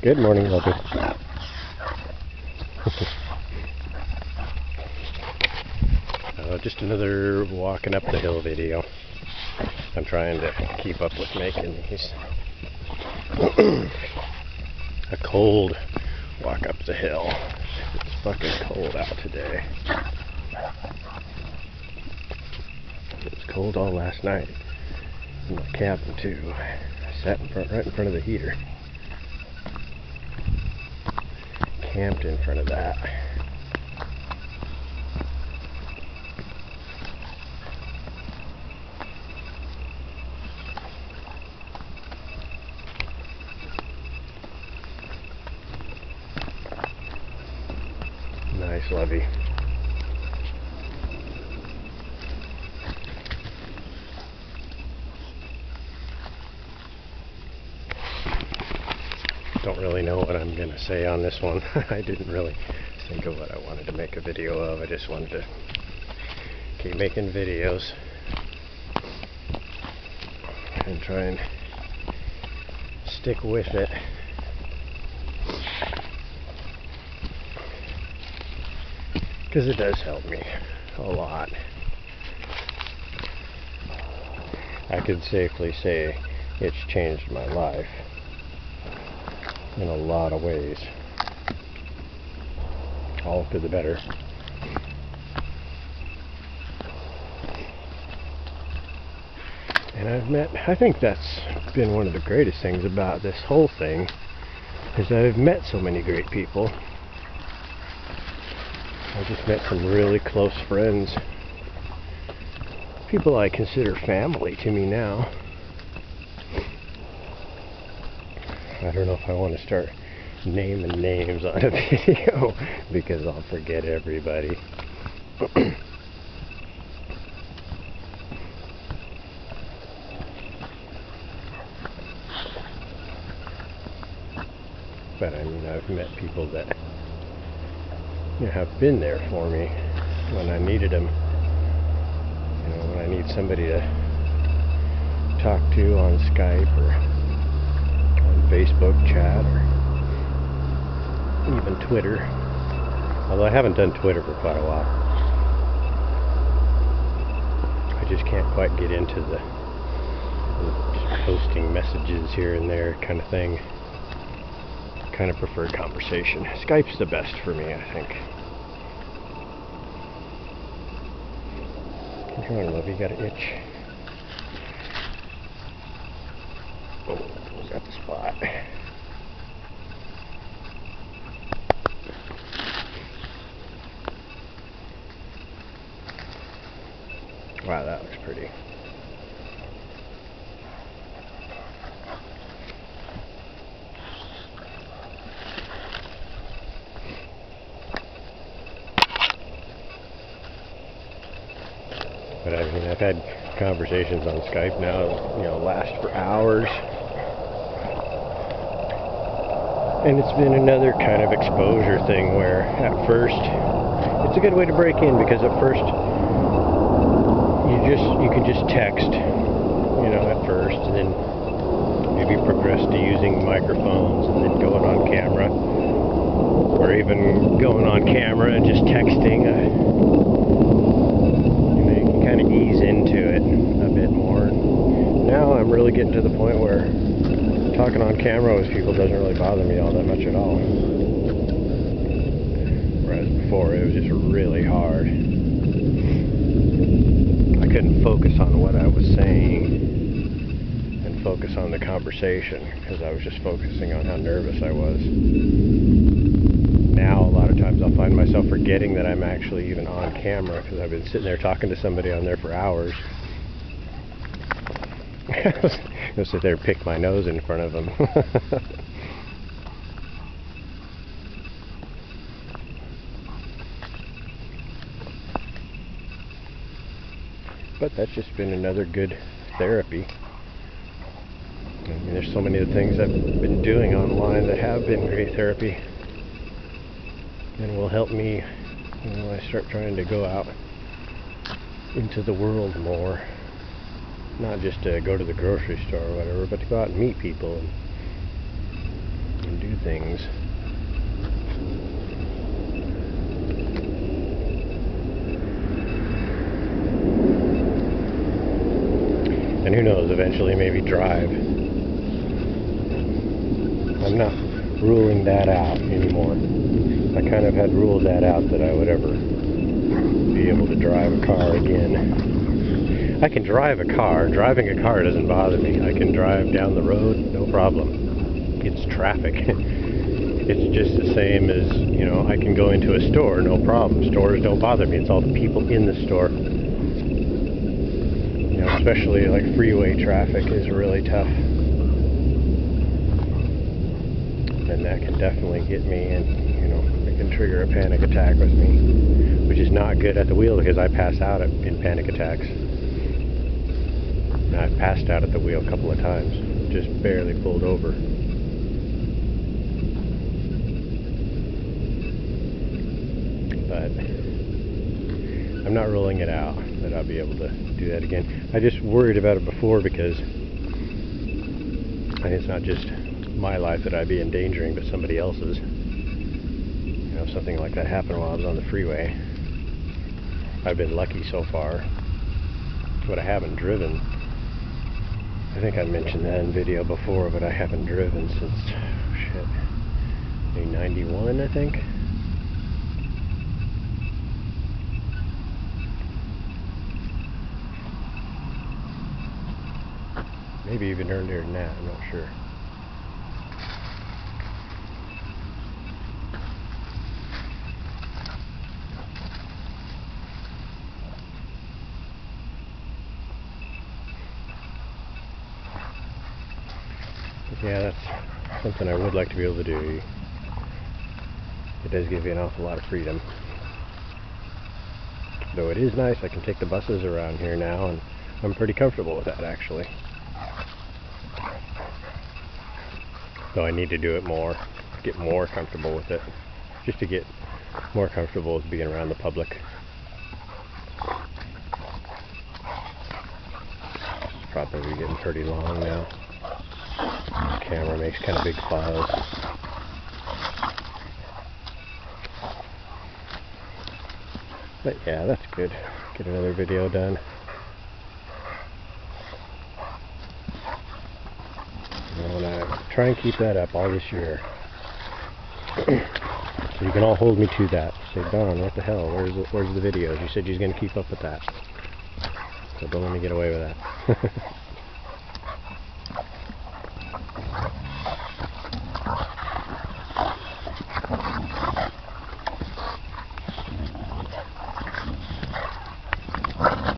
Good morning, Lovey. Just another walking up the hill video. I'm trying to keep up with making these. A cold walk up the hill. It's fucking cold out today. It was cold all last night. In my cabin too. I sat right in front of the heater. Camped in front of that. Nice levee. Don't really know what I'm gonna say on this one. I didn't really think of what I wanted to make a video of. I just wanted to keep making videos and try and stick with it. Because it does help me a lot. I could safely say it's changed my life in a lot of ways, all for the better. And I think that's been one of the greatest things about this whole thing, is that I've met so many great people. I just met some really close friends, people I consider family to me now. I don't know if I want to start naming names on a video because I'll forget everybody. But I mean, I've met people that, you know, have been there for me when I needed them. You know, when I need somebody to talk to on Skype or Facebook chat or even Twitter, although I haven't done Twitter for quite a while. I just can't quite get into the just posting messages here and there kind of thing. Kind of prefer conversation. Skype's the best for me, I think. Come on, love, you got an itch. Oh, got the spot. Wow, that looks pretty. But I mean, I've had conversations on Skype now, you know, last for hours. And it's been another kind of exposure thing where at first, it's a good way to break in, because at first you can just text, you know, at first, and then maybe progress to using microphones and then going on camera, or even going on camera and just texting. You know, you can kind of ease into it a bit more. Now I'm really getting to the point where talking on camera with people doesn't really bother me all that much at all. Whereas before it was just really hard. I couldn't focus on what I was saying and focus on the conversation because I was just focusing on how nervous I was. Now a lot of times I'll find myself forgetting that I'm actually even on camera because I've been sitting there talking to somebody on there for hours. I'll sit there and pick my nose in front of them. But that's just been another good therapy. I mean, there's so many of the things I've been doing online that have been great therapy and will help me when I start trying to go out into the world more. Not just to go to the grocery store or whatever, but to go out and meet people and do things. And who knows, eventually maybe drive. I'm not ruling that out anymore. I kind of had ruled that out, that I would ever be able to drive a car again. I can drive a car. Driving a car doesn't bother me. I can drive down the road, no problem. It's traffic. It's just the same as, you know, I can go into a store, no problem. Stores don't bother me. It's all the people in the store. You know, especially like freeway traffic is really tough. And that can definitely get me, and you know, it can trigger a panic attack with me, which is not good at the wheel because I pass out in panic attacks. And I've passed out at the wheel a couple of times, just barely pulled over. But I'm not ruling it out that I'll be able to do that again. I just worried about it before because it's not just my life that I'd be endangering, but somebody else's. You know, something like that happened while I was on the freeway. I've been lucky so far, but I haven't driven. I think I mentioned that in video before, but I haven't driven since, shit, maybe 91, I think. Maybe even earlier than that, I'm not sure. Yeah, that's something I would like to be able to do. It does give you an awful lot of freedom. Though it is nice, I can take the buses around here now, and I'm pretty comfortable with that, actually. Though I need to do it more, get more comfortable with it. Just to get more comfortable with being around the public. It's probably getting pretty long now. The camera makes kind of big files. But yeah, that's good. Get another video done. I want to try and keep that up all this year. So you can all hold me to that. Say, Don, what the hell? Where's the videos? You said you was going to keep up with that. So don't let me get away with that.